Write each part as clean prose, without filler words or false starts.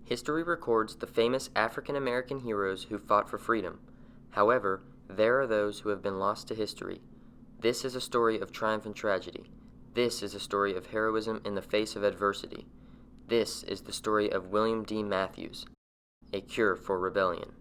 History records the famous African American heroes who fought for freedom. However, there are those who have been lost to history. This is a story of triumph and tragedy. This is a story of heroism in the face of adversity. This is the story of William D. Matthews, A Cure for Rebellion.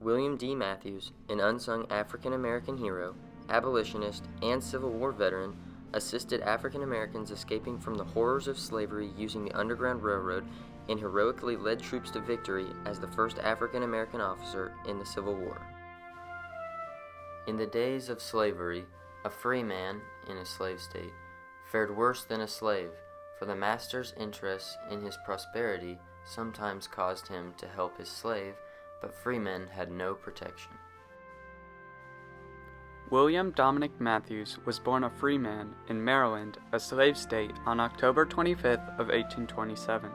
William D. Matthews, an unsung African American hero, abolitionist, and Civil War veteran, assisted African Americans escaping from the horrors of slavery using the Underground Railroad and heroically led troops to victory as the first African American officer in the Civil War. In the days of slavery, a free man in a slave state fared worse than a slave, for the master's interests in his prosperity sometimes caused him to help his slave, but free men had no protection. William Dominic Matthews was born a free man in Maryland, a slave state, on October 25th of 1827.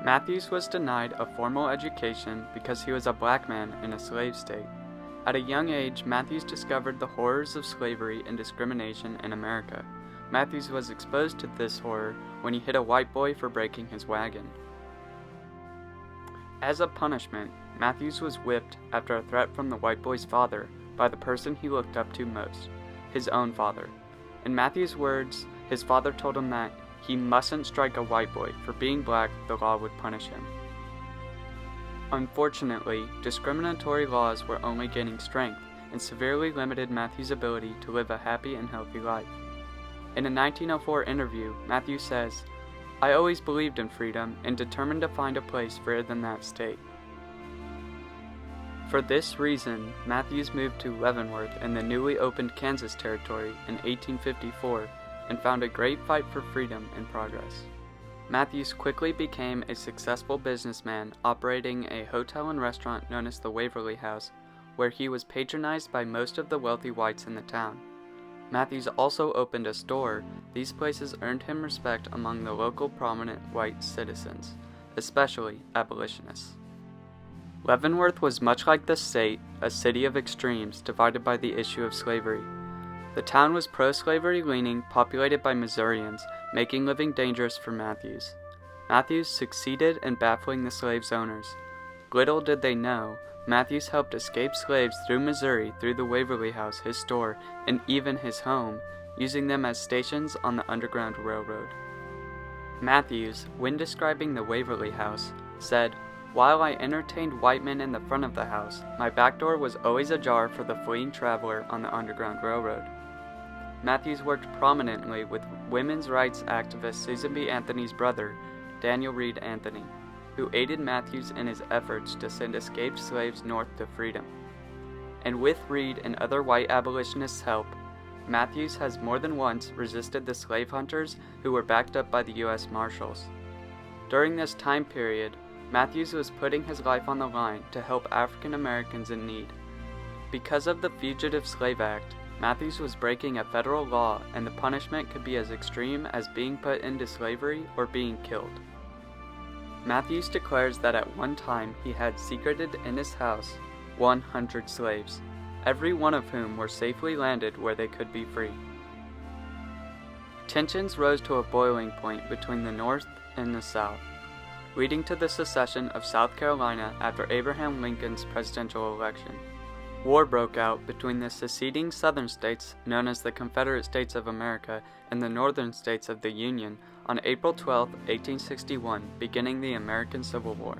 Matthews was denied a formal education because he was a black man in a slave state. At a young age, Matthews discovered the horrors of slavery and discrimination in America. Matthews was exposed to this horror when he hit a white boy for breaking his wagon. As a punishment, Matthews was whipped after a threat from the white boy's father by the person he looked up to most, his own father. In Matthews' words, his father told him that he mustn't strike a white boy. For being black, the law would punish him. Unfortunately, discriminatory laws were only gaining strength and severely limited Matthews' ability to live a happy and healthy life. In a 1904 interview, Matthews says, "I always believed in freedom and determined to find a place freer than that state." For this reason, Matthews moved to Leavenworth in the newly opened Kansas Territory in 1854 and found a great fight for freedom in progress. Matthews quickly became a successful businessman operating a hotel and restaurant known as the Waverly House, where he was patronized by most of the wealthy whites in the town. Matthews also opened a store. These places earned him respect among the local prominent white citizens, especially abolitionists. Leavenworth was much like the state, a city of extremes divided by the issue of slavery. The town was pro-slavery leaning, populated by Missourians, making living dangerous for Matthews. Matthews succeeded in baffling the slaves' owners. Little did they know, Matthews helped escape slaves through Missouri through the Waverly House, his store, and even his home, using them as stations on the Underground Railroad. Matthews, when describing the Waverly House, said, "While I entertained white men in the front of the house, my back door was always ajar for the fleeing traveler on the Underground Railroad." Matthews worked prominently with women's rights activist Susan B. Anthony's brother, Daniel Reed Anthony, who aided Matthews in his efforts to send escaped slaves north to freedom. And with Reed and other white abolitionists' help, Matthews has more than once resisted the slave hunters who were backed up by the U.S. Marshals. During this time period, Matthews was putting his life on the line to help African Americans in need. Because of the Fugitive Slave Act, Matthews was breaking a federal law, and the punishment could be as extreme as being put into slavery or being killed. Matthews declares that at one time he had secreted in his house 100 slaves, every one of whom were safely landed where they could be free. Tensions rose to a boiling point between the North and the South, leading to the secession of South Carolina after Abraham Lincoln's presidential election. War broke out between the seceding Southern states, known as the Confederate States of America, and the Northern states of the Union on April 12, 1861, beginning the American Civil War.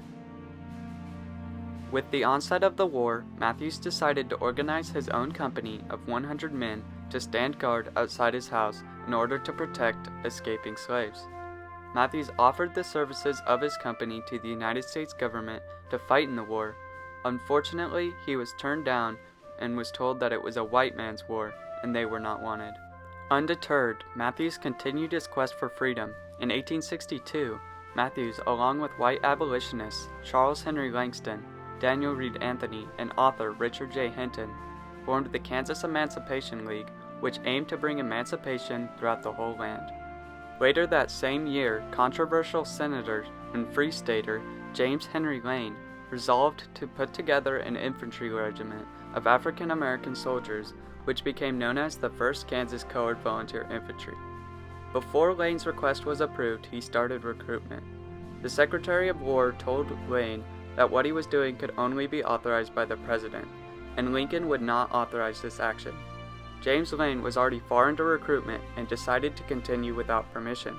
With the onset of the war, Matthews decided to organize his own company of 100 men to stand guard outside his house in order to protect escaping slaves. Matthews offered the services of his company to the United States government to fight in the war. Unfortunately, he was turned down and was told that it was a white man's war and they were not wanted. Undeterred, Matthews continued his quest for freedom. In 1862, Matthews, along with white abolitionists Charles Henry Langston, Daniel Reed Anthony, and author Richard J. Hinton, formed the Kansas Emancipation League, which aimed to bring emancipation throughout the whole land. Later that same year, controversial senator and free stater James Henry Lane resolved to put together an infantry regiment of African American soldiers, which became known as the 1st Kansas Colored Volunteer Infantry. Before Lane's request was approved, he started recruitment. The Secretary of War told Lane that what he was doing could only be authorized by the President, and Lincoln would not authorize this action. James Lane was already far into recruitment and decided to continue without permission.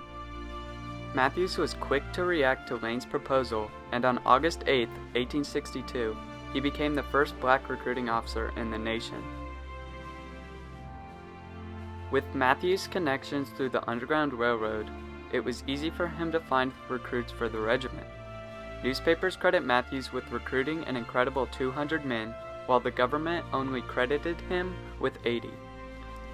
Matthews was quick to react to Lane's proposal, and on August 8, 1862, he became the first black recruiting officer in the nation. With Matthews' connections through the Underground Railroad, it was easy for him to find recruits for the regiment. Newspapers credit Matthews with recruiting an incredible 200 men, while the government only credited him with 80.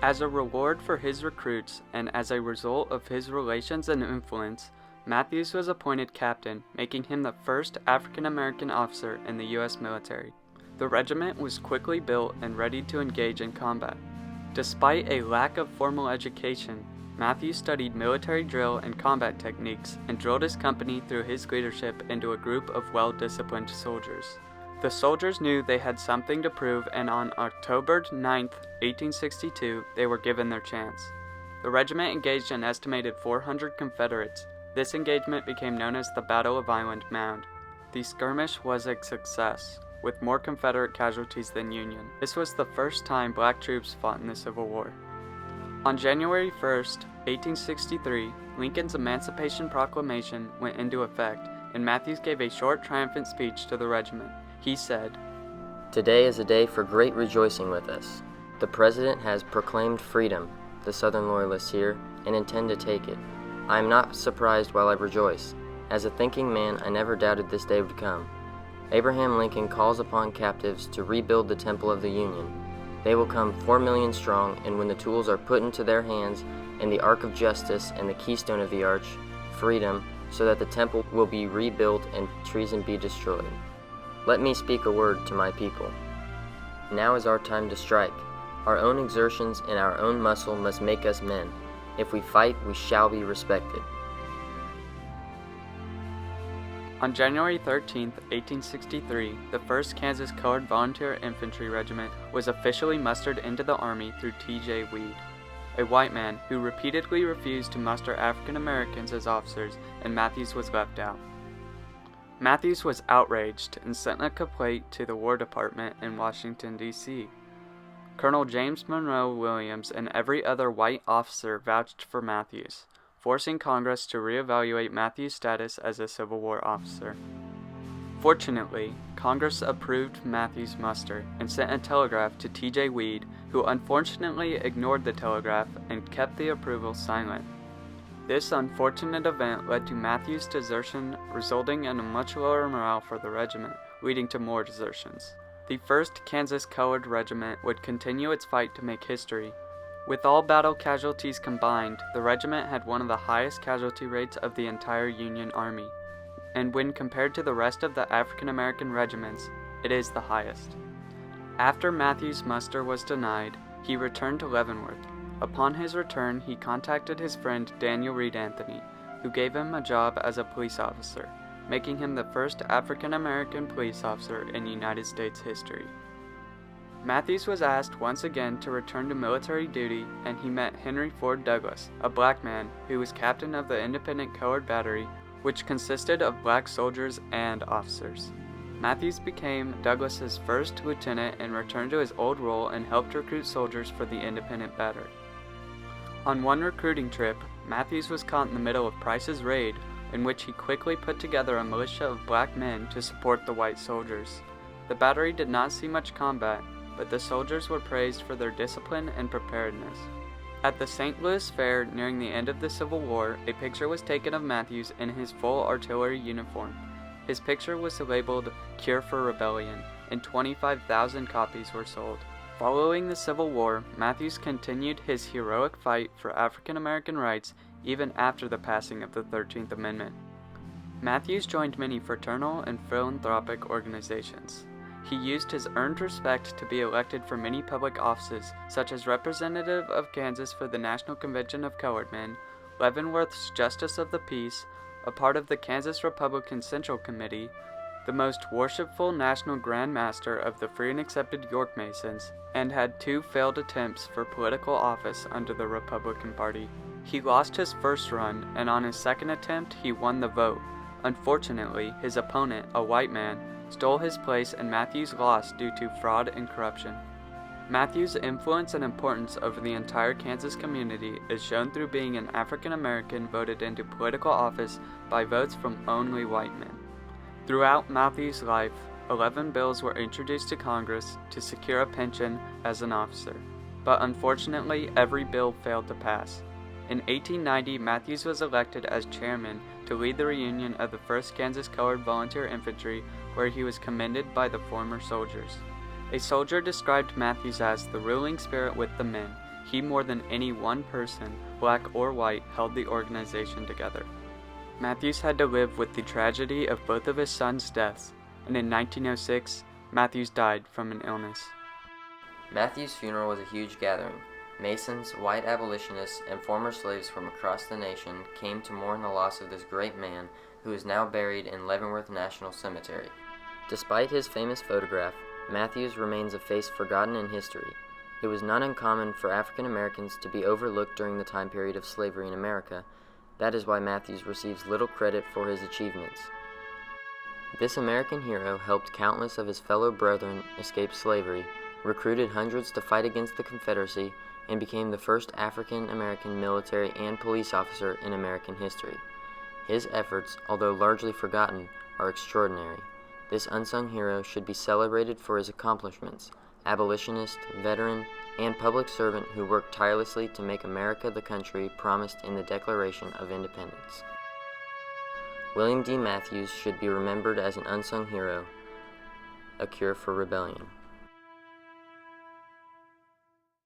As a reward for his recruits, and as a result of his relations and influence, Matthews was appointed captain, making him the first African-American officer in the U.S. military. The regiment was quickly built and ready to engage in combat. Despite a lack of formal education, Matthews studied military drill and combat techniques and drilled his company through his leadership into a group of well-disciplined soldiers. The soldiers knew they had something to prove, and on October 9, 1862, they were given their chance. The regiment engaged an estimated 400 Confederates. This engagement became known as the Battle of Island Mound. The skirmish was a success, with more Confederate casualties than Union. This was the first time black troops fought in the Civil War. On January 1, 1863, Lincoln's Emancipation Proclamation went into effect, and Matthews gave a short triumphant speech to the regiment. He said, "Today is a day for great rejoicing with us. The President has proclaimed freedom, the Southern Loyalists here, and intend to take it. I am not surprised while I rejoice. As a thinking man, I never doubted this day would come. Abraham Lincoln calls upon captives to rebuild the Temple of the Union. They will come 4 million strong, and when the tools are put into their hands, and the Ark of Justice and the keystone of the arch, freedom, so that the temple will be rebuilt and treason be destroyed. Let me speak a word to my people. Now is our time to strike. Our own exertions and our own muscle must make us men. If we fight, we shall be respected." On January 13, 1863, the 1st Kansas Colored Volunteer Infantry Regiment was officially mustered into the Army through T.J. Weed, a white man who repeatedly refused to muster African Americans as officers, and Matthews was left out. Matthews was outraged and sent a complaint to the War Department in Washington, D.C. Colonel James Monroe Williams and every other white officer vouched for Matthews, forcing Congress to reevaluate Matthews' status as a Civil War officer. Fortunately, Congress approved Matthews' muster and sent a telegraph to T.J. Weed, who unfortunately ignored the telegraph and kept the approval silent. This unfortunate event led to Matthews' desertion, resulting in a much lower morale for the regiment, leading to more desertions. The 1st Kansas Colored Regiment would continue its fight to make history. With all battle casualties combined, the regiment had one of the highest casualty rates of the entire Union Army, and when compared to the rest of the African American regiments, it is the highest. After Matthews' muster was denied, he returned to Leavenworth. Upon his return, he contacted his friend Daniel Reed Anthony, who gave him a job as a police officer, making him the first African American police officer in United States history. Matthews was asked once again to return to military duty, and he met Henry Ford Douglas, a black man who was captain of the Independent Colored Battery, which consisted of black soldiers and officers. Matthews became Douglas's first lieutenant and returned to his old role and helped recruit soldiers for the Independent Battery. On one recruiting trip, Matthews was caught in the middle of Price's raid, in which he quickly put together a militia of black men to support the white soldiers. The battery did not see much combat, but the soldiers were praised for their discipline and preparedness. At the St. Louis Fair nearing the end of the Civil War, a picture was taken of Matthews in his full artillery uniform. His picture was labeled "Cure for Rebellion," and 25,000 copies were sold. Following the Civil War, Matthews continued his heroic fight for African American rights even after the passing of the 13th Amendment. Matthews joined many fraternal and philanthropic organizations. He used his earned respect to be elected for many public offices, such as Representative of Kansas for the National Convention of Colored Men, Leavenworth's Justice of the Peace, a part of the Kansas Republican Central Committee, the most worshipful National Grand Master of the Free and Accepted York Masons, and had 2 failed attempts for political office under the Republican Party. He lost his first run, and on his second attempt he won the vote, Unfortunately, his opponent, a white man, stole his place and Matthews lost due to fraud and corruption. Matthews' influence and importance over the entire Kansas community is shown through being an African American voted into political office by votes from only white men. Throughout Matthews' life, 11 bills were introduced to Congress to secure a pension as an officer, but unfortunately every bill failed to pass. In 1890, Matthews was elected as chairman to lead the reunion of the 1st Kansas Colored Volunteer Infantry, where he was commended by the former soldiers. A soldier described Matthews as the ruling spirit with the men. He, more than any one person, black or white, held the organization together. Matthews had to live with the tragedy of both of his sons' deaths, and in 1906, Matthews died from an illness. Matthews' funeral was a huge gathering. Masons, white abolitionists, and former slaves from across the nation came to mourn the loss of this great man who is now buried in Leavenworth National Cemetery. Despite his famous photograph, Matthews remains a face forgotten in history. It was not uncommon for African Americans to be overlooked during the time period of slavery in America. That is why Matthews receives little credit for his achievements. This American hero helped countless of his fellow brethren escape slavery, recruited hundreds to fight against the Confederacy, and became the first African American military and police officer in American history. His efforts, although largely forgotten, are extraordinary. This unsung hero should be celebrated for his accomplishments, abolitionist, veteran, and public servant who worked tirelessly to make America the country promised in the Declaration of Independence. William D. Matthews should be remembered as an unsung hero, a cure for rebellion.